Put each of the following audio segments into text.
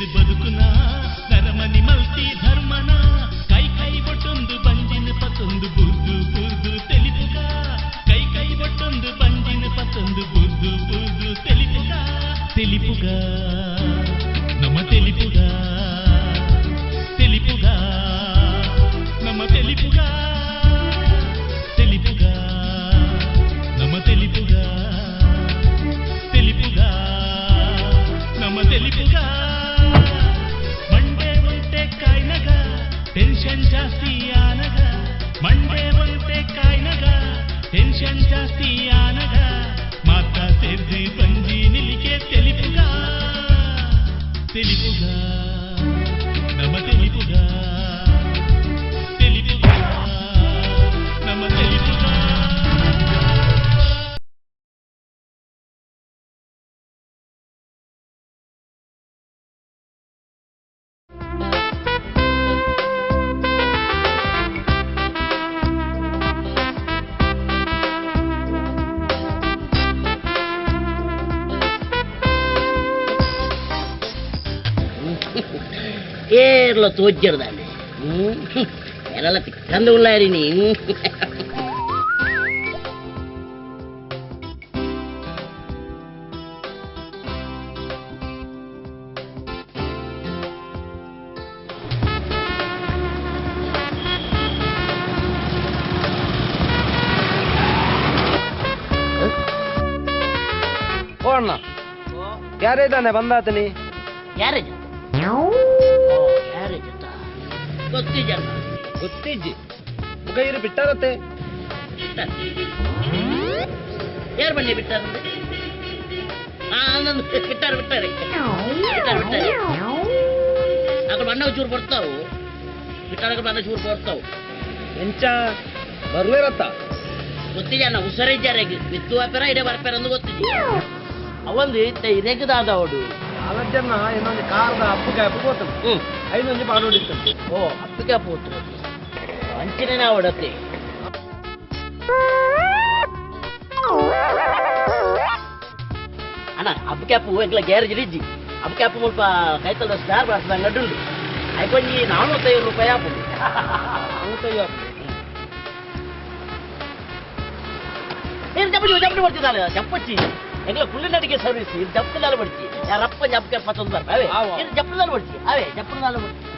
ಇದು ಬದುಕುನ ನರಮನಿ ಮಲ್ತಿ ಧರ್ಮನ ಕೈ ಕೈ ಬೊಟ್ಟೊಂದು ಬಂಜಿನ ಪತ್ತೊಂದು ಬುರ್ದು ಬುರ್ದು ತೆಲಿಪುಗ ಕೈ ಕೈ ಬೊಟ್ಟೊಂದು ಬಂಜಿನ ಪತ್ತೊಂದು ಬುರ್ದು ಬುರ್ದು ತೆಲಿಪುಗ ತೆಲಿಪುಗ ನಮ್ಮ ತೆಲಿಪುಗ ತೆಲಿಪುಗ ನಮ್ಮ ತೆಲಿಪುಗ ತೆಲಿಪುಗ ನಮ್ಮ ತೆಲಿಪುಗ ತೆಲಿಪುಗ ನಮ್ಮ ತೆಲಿಪುಗ ಮಂಡೆ ಒಂಟೆ ಕಾಯ್ನಗ ಟೆನ್ಷನ್ ಜಾಸ್ತಿ ಆನಗ ಮಂಡೆ ಒಂಟೆ ಕಾಯ್ನಗ ಟೆನ್ಷನ್ ಜಾಸ್ತಿ ಆನಗ ಮಾತ ಸೇರ್ದು ಬಂಜಿ ನಿಲಿಕೆ ತೆಲಿಪುಗ ತೆಲಿಪುಗ ನಮ್ಮ ತೆಲಿಪುಗ ತೆಲಿಪುಗ ನಮ್ಮ ತೆಲಿಪುಗ. Lo tujuh tadi. Era tikan dulu hari ini. Corna. Yare dah ne banda tani. Yare. ಗೊತ್ತಿಜ್ಜಿ ಮುಖೈರು ಬಿಟ್ಟಾರತ್ತೆ ಯಾರು ಬನ್ನಿ ಬಿಟ್ಟಾರಂತೆ ಬಿಟ್ಟಾರೆ ಬಿಟ್ಟಾರೆ ಅక్కడ ಬಣ್ಣ ಚೂರು ಬರ್ತಾವು ಬಿಟ್ಟಾರ ಬಣ್ಣ ಚೂರು ಬರ್ತಾವು ಎಂಚ ಬರ್ಲೇರತ್ತ ಗೊತ್ತಿಲ್ಲ ನಾ ಹುಷಾರಿದ್ದಾರೆ ಬಿತ್ತು ವಾಪರ ಇಡೇ ಬರ್ಪೇರ ಅಂದು ಗೊತ್ತಿದ್ದಿ ಅವಂದು ಇರೇಗದಾದ ಅವಡು ಅಲಜ್ಜನ್ನ ಇನ್ನೊಂದು ಕಾರದ ಅಪ್ಪಗೆ ಅಪ್ಪು ಹೋಗ್ತದೆ ಐದೊಂದು ಪಾಡು ಹೊಡಿತದೆ ಓ ಅಪ್ಪಗೆ ಅಪ್ಪು ಹೋಗ್ತದೆ ಅಂಚಿನೇ ನಾವು ಹೊಡತ್ತೆ ಅಣ್ಣ ಅಪ್ಪಗೆ ಅಪ್ಪು ಎಂಕ್ಲ ಗ್ಯಾರೇಜ್ ಇಜ್ಜಿ ಅಪ್ಪಗೆ ಅಪ್ಪು ಮುಲ್ಪ ಕೈತಲ್ದ ಸ್ಟಾರ್ ಬಾಡ್ಸದ ಗಡ್ಡುಂಡು ಐಕೊಂಜಿ 450 ರೂಪಾಯಿ ಆಪು 450 ಏನು ಜಪ್ಪು ಬರ್ತಿದ್ದಾರೆ ಜಪ್ಪಚ್ಚಿ ಎಂಗ್ಲ ಕುಳ್ಳಿನಡಿಗೆ ಸರ್ವಿಸ್ ಇದು ಜಪ್ಪದಾಲು ಬಡ್ಚಿ ಯಾರಪ್ಪ ಜಪ್ಪಕ್ಕೆ 21 ಬರ್ತಾವೆ ಇದು ಜಪ್ಪದಾಲು ಬಡ್ಚಿ ಅವೇ ಜಪ್ಪದಾಲು ಬಡ್ಚಿ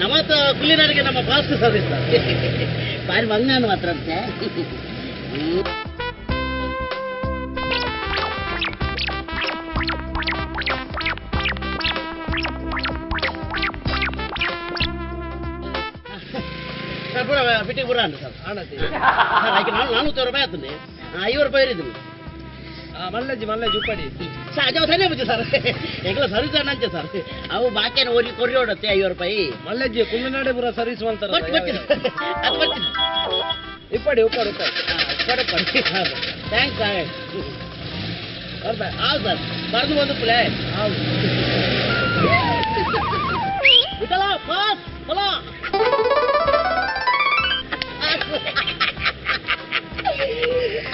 ನಮ್ಮ ಕುಳ್ಳಿನಾಡಿಗೆ ನಮ್ಮ ಫಾಸ್ಟ್ ಸರ್ವಿಸ್ ಬಾರಿ ಮಂಗಾನು ಮಾತ್ರ ಅಂತೆ ಸರ್ ಪೂರ ಫಿಟ್ಟಿಂಗ್ ಪೂರ ಉಂಟು ಸರ್ ಆಣತಿ ಸರ್ ಆಯ್ಕೆ 400 ರೂಪಾಯಿ ಆಗ್ತದೆ 50 ರೂಪಾಯಿ ಇರಿದ್ರು ಮಲ್ಲೆಜ್ಜಿ ಉಪ್ಪಡಿ ಸರ್ ಅಜಾವ ಸರಿ ಬುದ್ಧಿ ಸರ್ ಎಂಗ್ಲ ಸರ್ವಿಸ್ ಅಣ್ಣಂತೆ ಸರ್ ಅವು ಬಾಕಿಯನ್ನು ಕೊರಿ ಹೊಡತ್ತೆ 50 ರೂಪಾಯಿ ಮಲ್ಲೆಜ್ಜಿ ಕುಳ್ಳಿನಾಡೆ ಪೂರ ಸರ್ವಿಸ್ ಮಾಡ್ತಾರೆ ಇಪ್ಪಡಿ ಉಪ್ಪಡಿ ಥ್ಯಾಂಕ್ಸ್ ಹೌದು ಸರ್ ಬರ್ದು ಬಂದು ಪ್ಲೇ ಹೌದು ಬಿಟ್ಟಲ್ಲ ಪಾಸ್ ಬಲ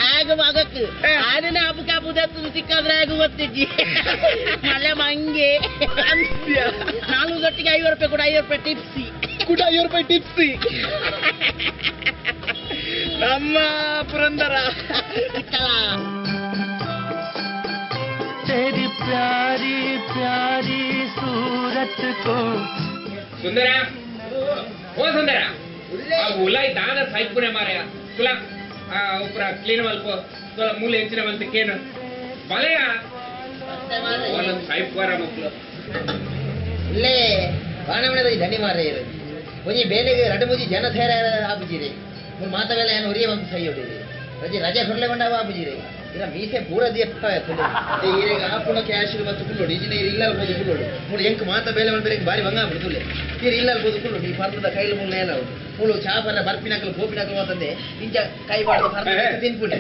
ಆಗ ಮಗಕ್ಕೆ ಆಡಿನ ಹಬ್ಬಕ್ಕೆ ಹಬ್ಬದ ಸಿಕ್ಕಾದ್ರೆ ಆಗ ಗೊತ್ತಿಜ್ಜಿ ಮಳೆ ಮಂಗೆ 4 ಗಟ್ಟಿಗೆ 50 ರೂಪಾಯಿ ಕೂಡ 50 ರೂಪಾಯಿ ಟಿಪ್ಸಿ ಕೂಡ 50 ರೂಪಾಯಿ ಟಿಪ್ಸಿ ನಮ್ಮ ಪುರಂದರ तेरी प्यारी प्यारी सूरत को सुंदरा हो सुंदरा उलाई दाग साइड पुणे मारे तुला ऊपर क्लीन वाल को तुला मूल एंचिन वाल केन बालेया वाला साइड पुरा मक्कಲು ಇಲ್ಲೇ ಬಾಣಮಣದ ಧನಿ ಮಾರೇ ಇರು ಮುಜಿ ಬೇಲೆಗೆ ರಡ ಮುಜಿ ಜನ ಸೇರ ಆಪುಜಿರೆ ಮಾತವೆಲ್ಲ ಏನು ಹೊರಿಯ ಒಂದು ಸೈ ಹೊಡಿರಿ ರಜೆ ರಜೆ ಕೊಡ್ಲೆ ಬಂಡವ ಆಪುಜಿರೆ ಇನ್ನ ಮೀಸೆ ಪೂರದಿ ಈಗ ಪುನಃ ಕ್ಯಾಶ್ ಮತ್ತು ಕುಳ್ಳೋಡು ಈಜಿನ ಇಲ್ಲ ಅಲ್ಬೋದು ಕುಳ್ಳೋಡು ಮೂರು ಎಂಕ್ ಮಾತ ಬೇಲೆ ಮಾಡಿ ಬಾರಿ ಬಂಗ ಬಿಡ್ತುಲೆ ನೀರು ಇಲ್ಲ ಅಲ್ಬೋದು ಕುಳ್ಳೋಡು ಈ ಪರ್ದದ ಕೈಲು ಮುಳ್ಳ ಎಲ್ಲ ಮುಳು ಚಾಪರ ಬರ್ಪಿನಕಲು ಗೋಪಿನಕಲು ಅಂತಂದೆ ಇಂಚ ಕೈ ಬಾಡ್ದು ತಿನ್ಪುಂಡೆ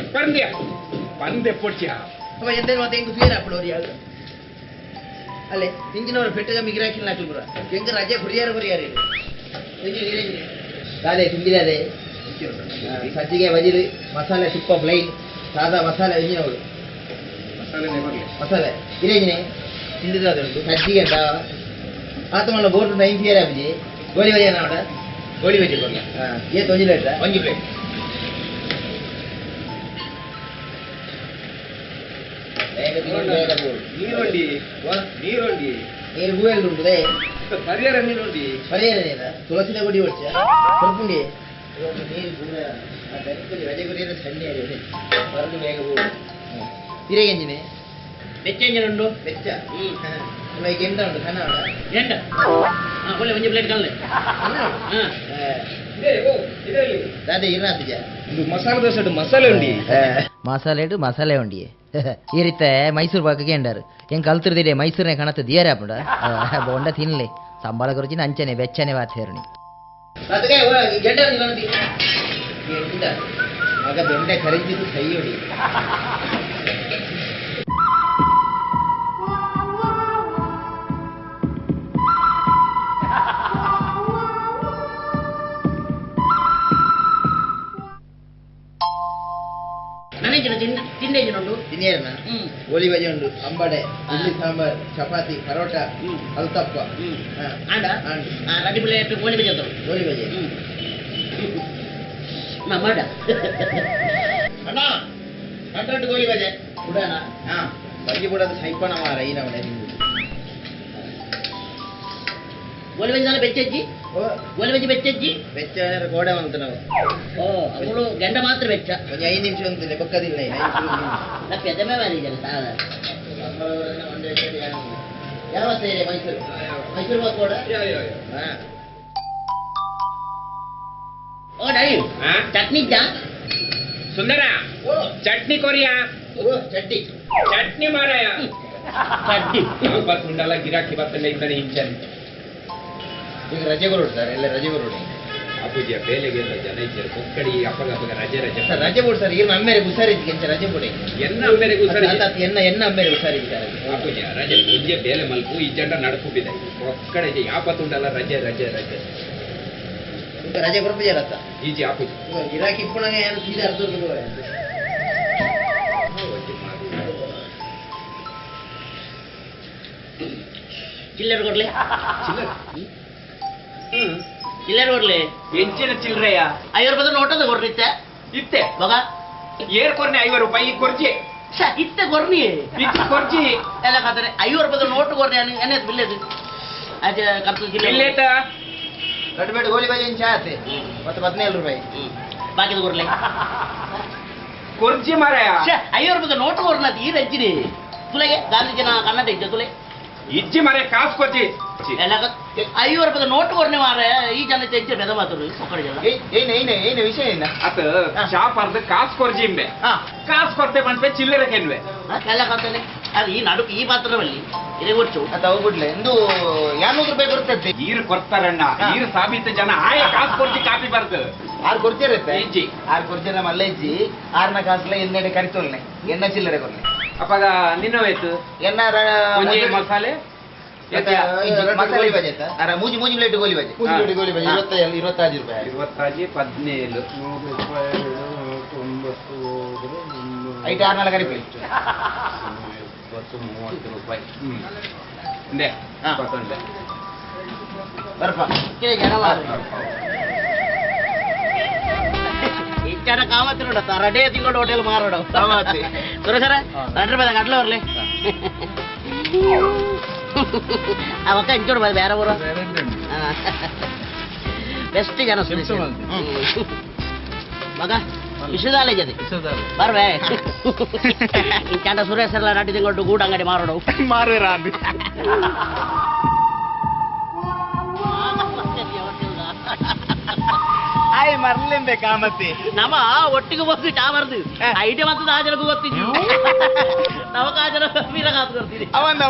ಪಂದೆ ಪೊಚ್ಚಿಯ ಅವ ಎಂದೇನು ಮತ್ತೆ ಹೆಂಗ್ ಫೇರ್ ಹಾಕ್ಬಿಡೋರು ಯಾರು ಅಲ್ಲೇ ಇಂಜಿನವರು ಪೆಟ್ಟಗ ಮಿಗಿರಾಕಿಲ್ಲ ಹಾಕ್ಬಿಡ್ರ ಹೆಂಗ ರಜೆ ಹುರಿಯಾರು ಗಾದೆ ತುಂಬಿದೆ ಸಜ್ಜಿಗೆ ಬಜಿಲು ಮಸಾಲೆ ತುಪ್ಪ ಪ್ಲೈನ್ ಸಾದಾ ಮಸಾಲೆ ಇಂಜಿನವರು ಮಸಾಲೆ ಇರೇಜಿನೆ ತಿಂದಿದ್ದು ಸಜ್ಜಿಗೆ ಅಂತ ಆತ ಮಲ್ಲ ಬೋರ್ಡ್ 9 ಇಯರ್ ಆಗಿ ಗೋಳಿ ಬಜೆ ನಾಡ ಗೋಳಿ ಬಜೆ ಕೊಡ್ಲ ಏ ತೊಂಜಿ ಪ್ಲೇಟ್ ಒಂಜಿ ಪ್ಲೇಟ್ ನೀರುಂಡಿ ನೀರು ಹೂವೆಲ್ಲ ಉಂಟುದೇ ಪರಿಹಾರ ನೀರುಂಡಿ ಪರಿಹಾರ ತುಳಸಿನ ಗುಡಿ ಹೊಡ್ಚ ಸ್ವಲ್ಪುಂಡಿ ನೀರು ಪೂರ ರಜೆ ಗುರಿಯನ್ನು ಸಣ್ಣ ಬರದು ಬೇಗ ಹೋಗುದು ತಿರೇಗೆಂಜಿನೆ ಬೆಚ್ಚ ಎಂಜಿನ ಉಂಟು ಬೆಚ್ಚ ಈಗ ಎಂತ ಉಂಟು ಸಣ್ಣ ಎಂಟ ಒಳ್ಳೆ ಒಂಜಿ ಪ್ಲೇಟ್ ಕಲ್ಲೆ ಅದೇ ಇರ್ನಾತಿಜ ಇದು ಮಸಾಲೆ ದೋಸೆ ಮಸಾಲೆ ಉಂಡಿ ಮಸಾಲೆ ಉಂಡಿ ಈ ರೀತಿ ಮೈಸೂರು ಪಾಕಕ್ಕೆ ಎಂಡಾರು ಹೆಂಗೆ ಕಲ್ತಿರ್ದಿದೆ ಮೈಸೂರಿನ ಕಣತ ದಿಯರೇ ಪುಂಡ ಬೊಂಡ ತಿನ್ಲಿ ಸಂಬಳ ಗುರುಚಿನ ಅಂಚನೆ ಬೆಚ್ಚನೆ ವಾತೇರುಣಿ ಮಗ ಬೆಂಡೆ ಖರೀದಿದ್ದು ಕೈ ಹೊಡಿ ತಿಂದೇಜಿನುಂಟು ತಿನ್ನೇರನ ಗೋಲಿ ಬಜೆ ಉಂಟು ಅಂಬಡೆ ಇಡ್ಲಿ ಸಾಂಬಾರ್ ಚಪಾತಿ ಪರೋಟ ಅಲ್ತಪ್ಪ ಆಂಡ ರಡ್ಡಿ ಪ್ಲೇಟ್ ಗೋಳಿ ಬಜೆ ಗೋಲಿ ಬಜೆ ಮಾಡ ಅಣ್ಣ ಕಟ್ಟಟ್ಟು ಗೋಲಿ ಬಜೆ ಬುಡಣ ಬಜ್ಜಿ ಬುಡದು ಸೈಪಣ ಮಾರ ಈ ನವಣೆ ಗೋಳಿ ಬಜೆ ಬೆಚ್ಚಜ್ಜಿ ಗೋಲಿ ಬಜೆ ಬೆಚ್ಚಜ್ಜಿ ಬೆಚ್ಚ ಗೋಡೆ ಅಂತ ನಾವು ಅವಳು ಗಂಡ ಮಾತ್ರ ಬೆಚ್ಚ ಒಂದು 5 ನಿಮಿಷ ಅಂತಿಲ್ಲ ಬಕ್ಕದಿಲ್ಲ ಪೆದಮೆ ಮಾಡಿದ್ದಾರೆ ಸಾಲ ಯಾವ ಸೇರಿ ಮೈಸೂರು ಮೈಸೂರು ಬಕ್ಕೋಡ ಓ ಡೈ ಚಟ್ನಿ ಇದ್ದ ಸುಂದರ ಚಟ್ನಿ ಕೊರಿಯಾ ಚಟ್ನಿ ಚಟ್ನಿ ಮಾರಾಯ ಚಟ್ನಿ ಬತ್ತುಂಡಲ್ಲ ಗಿರಾಕಿ ಬತ್ತಲ್ಲ ಇದ್ದಾನೆ ಇಂಚನ್ ಈಗ ರಜೆಗಳು ಸರ್ ಎಲ್ಲ ರಜೆಗಳು ಅಪ್ಪುಜಿಯ ಬೇಲೆಗೆಲ್ಲ ಜನ ಇದ್ದಾರೆ ಕೊಕ್ಕಡಿ ಅಪ್ಪಗ ರಜೆ ಸರ್ ರಜೆ ಕೊಡು ಸರ್ ಈಗ ಅಮ್ಮೇರೆ ಹುಷಾರಿದ್ದಕ್ಕೆ ಅಂತ ರಜೆ ಕೊಡಿ ಎನ್ನ ಅಮ್ಮೇರೆ ಎನ್ನ ಅಮ್ಮೇರೆ ಹುಷಾರಿದ್ದಾರೆ ಅಪ್ಪುಜಿಯ ರಜೆ ಪೂಜೆ ಬೇಲೆ ಮಲ್ಪು ಈ ಜಂಡ ನಡ್ಕೊಂಡಿದೆ ಒಕ್ಕಡೆ ಯಾಪತ್ತುಂಡಲ್ಲ ರಜೆ ರಜೆ ರಜೆ ಈಗ ರಜೆ ಕೊಡ್ಬಿಜಾರತ್ತ ಈಜಿ ಅಪ್ಪುಜಿ ಗಿರಾಕಿ ಇಪ್ಪಣಗೆ ಯಾರು ಸೀದಾ ಅರ್ಧ ಚಿಲ್ಲರ್ ಕೊಡ್ಲಿ ಚಿಲ್ಲರ್ ಕೊಡ್ಲಿ ಎಂಚಿನ ಚಿಲ್ರೆಯ 5 ರೂಪಾಯಿ ನೋಟದ ಕೊಡ್ರಿತ್ತೆ ಇತ್ತೆ ಮಗ ಏರ್ ಕೊರ್ನೆ 5 ರೂಪಾಯಿ ಕೊರ್ಜಿ ಇತ್ತೆ ಕೊರ್ನಿ ಇತ್ತೆ ಕೊರ್ಜಿ ಎಲ್ಲ ಖಾತಾರೆ 5 ರೂಪಾಯಿ ನೋಟು ಕೊರ್ನಿ ಎನ್ನೆದು ಬಿಲ್ಲೇದು ಅದೇ ಕರ್ತು ಇಲ್ಲೇತ ಕಟ್ಬೇಡ ಗೋಲಿ ಬಜೆ ಇಂಚ ಆತೆ ಮತ್ತೆ 17 ರೂಪಾಯಿ ಬಾಕಿದು ಕೊಡ್ಲಿ ಕೊರ್ಜಿ ಮಾರಾಯ 5 ರೂಪಾಯಿ ನೋಟು ಕೊರ್ನದು ಈ ರಜ್ಜಿನಿ ತುಲೆಗೆ ಗಾಂಧಿ ಜನ ಕನ್ನಡ ಇದ್ದ ತುಲೆ ಇಜ್ಜಿ ಮಾರಾಯ ಕಾಸು ಕೊರ್ಜಿ ಎಲ್ಲ 5 ರೂಪಾಯಿ ನೋಟು ಕೊರ್ನೆ ಮಾರ ಈ ಜನ ತೆಂಚೆ ಬೆದ ಮಾತರು ಒಕ್ಕಡೆ ಜನ ಏನು ವಿಷಯ ಏನ ಅತ ಶಾಪ್ ಅರ್ಧ ಕಾಸು ಕೊರ್ಜಿ ಇಂಬೆ ಕಾಸು ಕೊಡ್ತೆ ಬಂದ್ಪೆ ಚಿಲ್ಲರೆ ಕೆನ್ವೆ ಎಲ್ಲ ಕಾಂತಾನೆ ಅದು ಈ ನಡು ಈ ಪಾತ್ರದಲ್ಲಿ ಇದೇ ಗೊತ್ತು ಅದು ಹೋಗ್ಬಿಡ್ಲೆ ಎಂದು 200 ರೂಪಾಯಿ ಬರ್ತದೆ ಈರು ಕೊಡ್ತಾರಣ್ಣ ಈರು ಸಾಬೀತು ಜನ ಆಯ ಕಾಸು ಕೊರ್ಜಿ ಕಾಪಿ ಬರ್ದು 6 ಕೊಡ್ತಿರತ್ತೆ ಇಜ್ಜಿ 6 ಕೊಡ್ತಿರ ಮಲ್ಲ ಇಜ್ಜಿ 6ನ ಕಾಸ್ಲ ಎನ್ನೆಡೆ ಕರಿತೋಲ್ನೆ ಎನ್ನ ಚಿಲ್ಲರೆ ಕೊಡ್ಲೆ ಅಪ್ಪಗ ನಿನ್ನವೇತು ಎನ್ನ ಒಂಜಿ ಮಸಾಲೆ ಮಸಾಲೆ ಬಜೆ ಅರ ಮೂಜಿ ಪ್ಲೇಟ್ ಗೋಲಿ ಬಜೆ ಗೋಲಿ ಬಜೆ 25 ರೂಪಾಯಿ 25 17 ಐದು 6 ಕರಿ ಪ್ಲೇಟ್ 30 ರೂಪಾಯಿ ಇಂದೆ ಕೊತ್ತಂಡೆ ಬರ್ಪ ಜನ ಇಚ್ಚಾರ ಕಾಮತ್ ನೋಡ ರಡೇ ತಿಂಗಳು ಹೋಟೆಲ್ ಮಾರೋಡ ಕಾಮತ್ ಸುರೇಶರ 2 ರೂಪಾಯಿ ಕಟ್ಲ ಬರ್ಲಿ ಅವಕ್ಕ ಇಂಚೋಡು ಬರ ಬೇರೆ ಊರು ಬೆಸ್ಟ್ ಜನ ಮಗ ವಿಶ್ವದಾಲೆ ಜೊತೆ ಬರ್ಬೇ ಈ ಚಂಡ ಸುರೇಶ್ ಎಲ್ಲ ನಟಿ ತಿಂಗಳು ಗೂಡು ಅಂಗಡಿ ಮಾರೋಡು ಮಾರೇರ ಆಯ್ ಮರ್ಲೆಂಬೆ ಕಾಮತ್ತೆ ನಮ ಒಟ್ಟಿಗೆ ಹೋಗಿ ಚಾ ಬರ್ದು ಐಡಿಯಾ ಮತ್ತು ಆಜನಗೂ ಗೊತ್ತಿದ್ವಿ ನಮಗ ಆಜನ ವೀರ ಕಾಸು ಕೊಡ್ತೀವಿ ಅವಂದು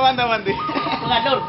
ಅಡ್ಡವ್ರು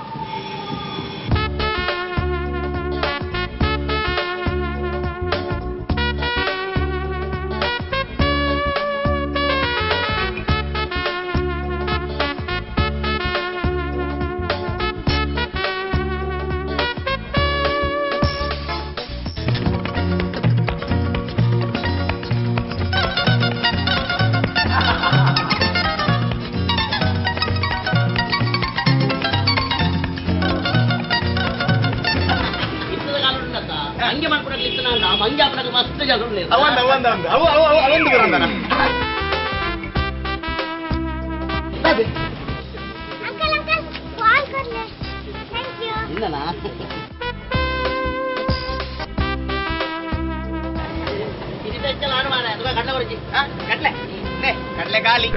ಹಂಗೆ ಮಾಡ್ಕೊಡಕ್ಲಿತ್ತು ನಾನು ಮಂಗೆ ಹಾಕೊಡಕ್ಕೆ ಮಸ್ತ್ ಜಾಗ ಅವಂದು ಬರೋಣ ಇಲ್ಲನಾ ನಾನು ಮಾಡ ಕಡ್ಲೆ ಬರಚಿ ಕಡ್ಲೆ ಗಾಲಿ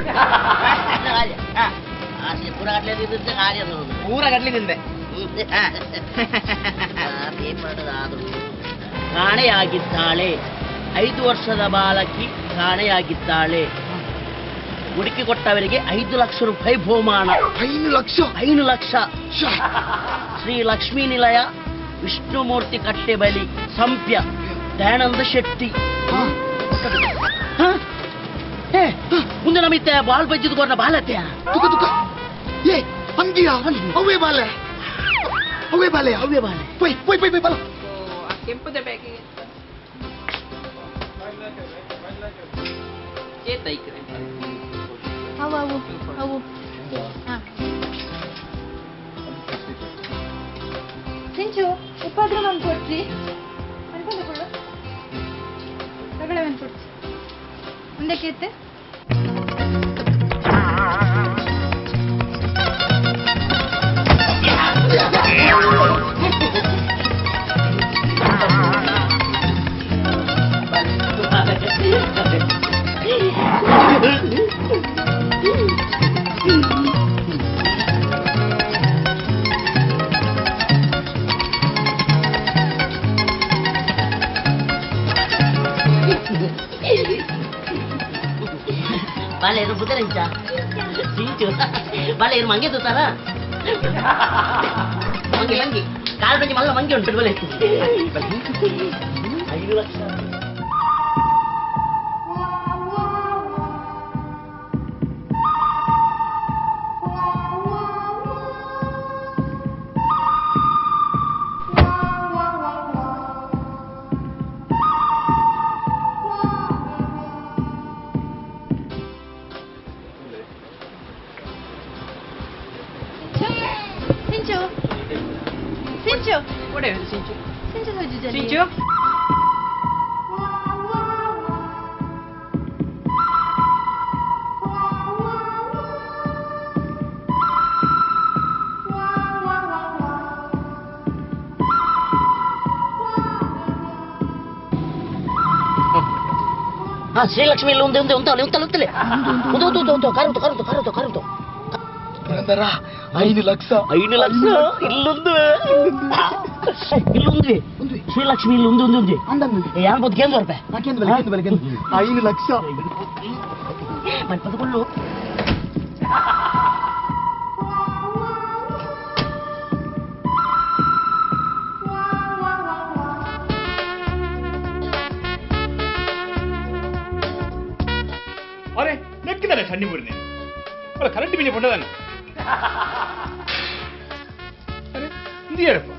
ಪೂರ ಕಡ್ಲೆ ತಿಂದಿದ್ದೆ ಖಾಲಿ ಅನ್ನೋದು ಪೂರ ಕಡ್ಲೆ ತಿಂದೆ ಆದರೂ ಕಾಣೆಯಾಗಿದ್ದಾಳೆ 5 ವರ್ಷದ ಬಾಲಕಿ ಕಾಣೆಯಾಗಿದ್ದಾಳೆ ಹುಡುಕಿ ಕೊಟ್ಟವರಿಗೆ 5 ಲಕ್ಷ ರೂಪಾಯಿ ಬಹುಮಾನ 5 ಲಕ್ಷ ಶ್ರೀ ಲಕ್ಷ್ಮೀ ನಿಲಯ ವಿಷ್ಣುಮೂರ್ತಿ ಕಟ್ಟೆ ಬಳಿ ಸಂಪ್ಯ ದಯಾನಂದ ಶೆಟ್ಟಿ ಮುಂದೆ ನಮಿತ್ತೆ ಬಾಲ್ ಬಜ್ಜಿದ್ ಕೊಟ್ಟ ಬಾಲತ್ಯ ಅವೇ ಬಾಲೆ ಬಾಲ ಕೆಂಪದ ಬ್ಯಾಗಿಗೆ ಅವು ಸಿಂಚು ಉಪದ್ರ ಒಂದು ಕೊಡ್ಸಿ ಅನ್ಕೊಂಡ್ಕೊಳ್ಳು ತಗೊಳ್ಳೆ ಒಂದು ಕೊಡ್ಸಿ ಒಂದಕ್ಕೆ ಎತ್ತೆ ಬಾಲೇರು ಬುದ್ಧರಂಚ ಸಿಂಚು ಬಾಲೇರು ಮಂಗೆ ತೂತಾರ ಮಂಗೆ ಕಾಲು ಬಂಜಿ ಮಲ್ಲ ಮಂಗೆ ಉಂಟು ಬಲೆ 5 ಲಕ್ಷ ಸಿಂಚು ಶ್ರೀಲಕ್ಷ್ಮಿ ಇಲ್ಲಿ ಉಂತಲೆ ಕರುತು 5 ಲಕ್ಷ ಇಲ್ಲೊಂದು ಶ್ರೀಲಕ್ಷ್ಮಿ ಇಲ್ಲಿ ಒಂದು ಯಾನ್ಬೋದು ಕೇಂದ್ರ ರೂಪಾಯಿ 5 ಲಕ್ಷ ಪದಕೊಳ್ಳು ಅರೆ ನೆಕ್ಕಿದ್ದಾರೆ ಸಣ್ಣ ಊರಿನ ಕರೆಂಟ್ ಬಿಲ್ ಕೊಂಡದಾನ ಇದು ಹೇಳಪ್ಪ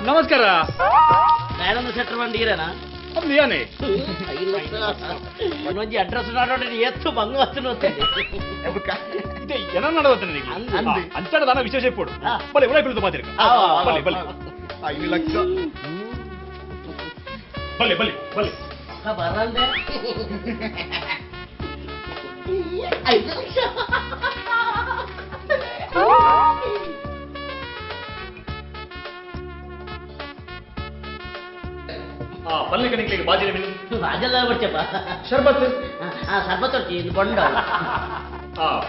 ನಮಸ್ಕಾರ ದಯಾನಂದ ಶೆಟ್ಟರ್ ಬಂದಿರನಾ ಅದು ಏನೇ ಇನ್ನೊಂದು ಅಡ್ರೆಸ್ ನೋಡೋಣ ಎತ್ತು ಬಂಗ ಇದೆ ಏನ ನಡವತ್ತ ನನಗೆ ಅಂಚಾಡ ದಾನ ವಿಶೇಷ ಪೋಡು ಬಲೆ ಉಳೈ ಬೀಳ್ದು ಮಾತಿರಕ ಬಲೆ 5 ಲಕ್ಷ ಬಲೆ ಬಲೆ ಬಲೆ ಬರಂದೆ 5 ಲಕ್ಷ ಪಲ್ಲೆ ಕಣಿಕ್ಲಿಗೆ ಬಾಜಿನ ಬಿಲ್ಲು ಅದೆಲ್ಲ ಬರ್ಚಪ್ಪ ಶರ್ಬತ್ ಸರ್ಬತ್ ಹೊಡ್ತಿ ಇದು ಕೊಂಡ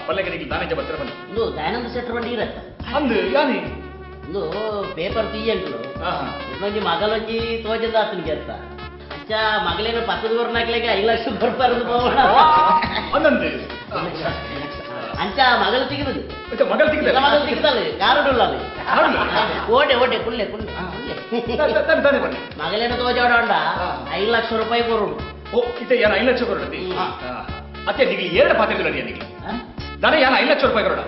ಪಲ್ಲೆ ಕಣಿಕ್ಲಿ ನಾನೇ ಜಬತ್ತರ ಬಂದು ಇದು ದಯಾನಂದ ಶೆಟ್ಟರ್ ಬಂಡಿ ಇರತ್ತ ಅಂದು ಯಾನಿ ಒಂದು ಪೇಪರ್ తీయంకులు ಇನ್ನೊಂದು ಮಗಳೊಂಜಿ ತೋಜದಾತನಿಗೆ ಅಂತ ಅಂಚ ಮಗಳೇನು 10 ವರ್ಷನಾಗ್ಲಿಕ್ಕೆ 5 ಲಕ್ಷ ಬರ್ಬಾರದು ಹೋಗೋಣ ಅಂಚ ಮಗಳು ತೆಗೆದು ಮಗಳು ತೆಗೆದ ಮಗಳು ತೆಗೆದಲ್ಲ ಕಾರಡುಲ್ಲ ಅದು ಓಟೆ ಓಟೆ ಕುಳ್ಳೆ ಕುಳ್ಳೆ ಮಗಳೇನು ತೋಜಾಡೋಂಡ 5 ಲಕ್ಷ ರೂಪಾಯಿ ಕೊರೋಡು ಓ ಇತ್ತೆ ಯಾರು 5 ಲಕ್ಷ ಕೊರೋಡು ಅತ್ತೆ ನಿಮಗೆ ಎರಡು ಪಾತ್ರೆ ನಿಮಗೆ ದಾನ ಯಾರು 5 ಲಕ್ಷ ರೂಪಾಯಿ ಕೊರೋಡ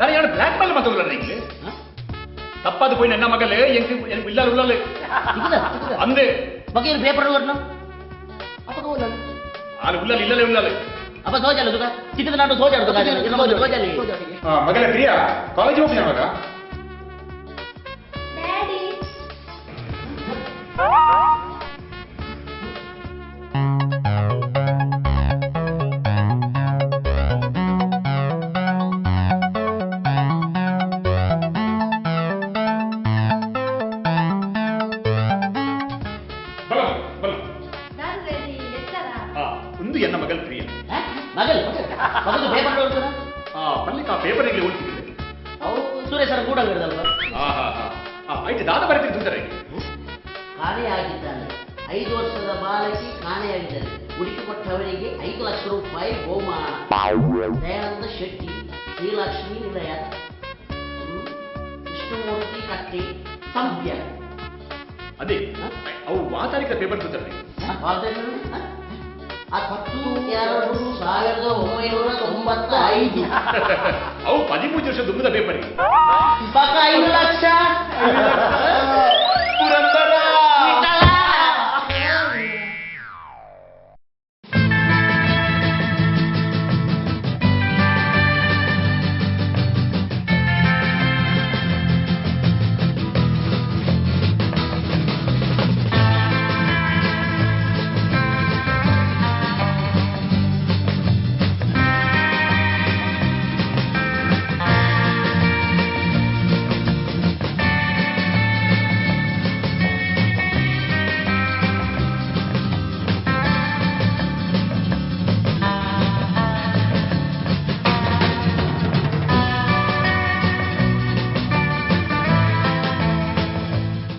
ದಾನ ಯಾರು ಬ್ಲ್ಯಾಕ್ ಮೇಲ್ ಮಾತುಗಳ ನಿಮಗೆ ತಪ್ಪದು போய் ನನ್ನ ಮಗಲೇ எனக்கு இல்ல உள்ளல ಅಂದೆ ಬಗೆ ಪೇಪರ್ ವರ್ಣ ಅಪ್ಪ ಹೋಗಲ್ಲ ಆಲ ಉಳ್ಳಲ ಇಲ್ಲಲೇ ಉಳ್ಳಲ ಅಪ್ಪ ಸೋಜಲ್ಲ ತುಕ ಚಿಕ್ಕದ ನಾಡು ಸೋಜಾಡು ತುಕ ಸೋಜಲ್ಲ ಮಗಲೇ ಪ್ರಿಯಾ ಕಾಲೇಜ್ ಹೋಗ್ತೀಯ ಮಗ ಡ್ಯಾಡಿ ಒಂದು ಎನ್ನ ಮಗಲ್ ಪ್ರಿಯ ಮಗಲ್ ಮಗದು ಪೇಪರ್ ನೋಡ್ತಾರ ಪಲ್ಲಿಕ ಪೇಪರ್ ಗೆ ಓದ್ತಿದ್ದೆ ಅವು ಸುರೇಶರ ಕೂಡ ಹಿಡಿದಲ್ವಾ ಆಯ್ತು ದಾದ ಬರೀತಿದ್ದು ಅಂತಾರೆ ಕಾಣೆಯಾಗಿದ್ದಾನೆ 5 ವರ್ಷದ ಬಾಲಕಿ ಕಾಣೆಯಾಗಿದ್ದಾನೆ ಹುಡುಕಿಕೊಟ್ಟವರಿಗೆ 5 ಲಕ್ಷ ರೂಪಾಯಿ ಬಹುಮಾನ ದಯಾನಂದ ಶೆಟ್ಟಿ ಶ್ರೀಲಕ್ಷ್ಮಿ ನಿಲಯ ವಿಷ್ಣುಮೂರ್ತಿ ಕಟ್ಟಿ ಸಂಪ್ಯ ಅದೇ ಅವು ವಾತಾರಿಕ ಪೇಪರ್ ಬರ್ತಾರೆ ಆ 10/2/1995 ಅವು 13 ವರ್ಷ ದುಮ್ಮದ ಪೇಪರ್ ಪಕ್ಕ 5 ಲಕ್ಷ ಪುರಂದರ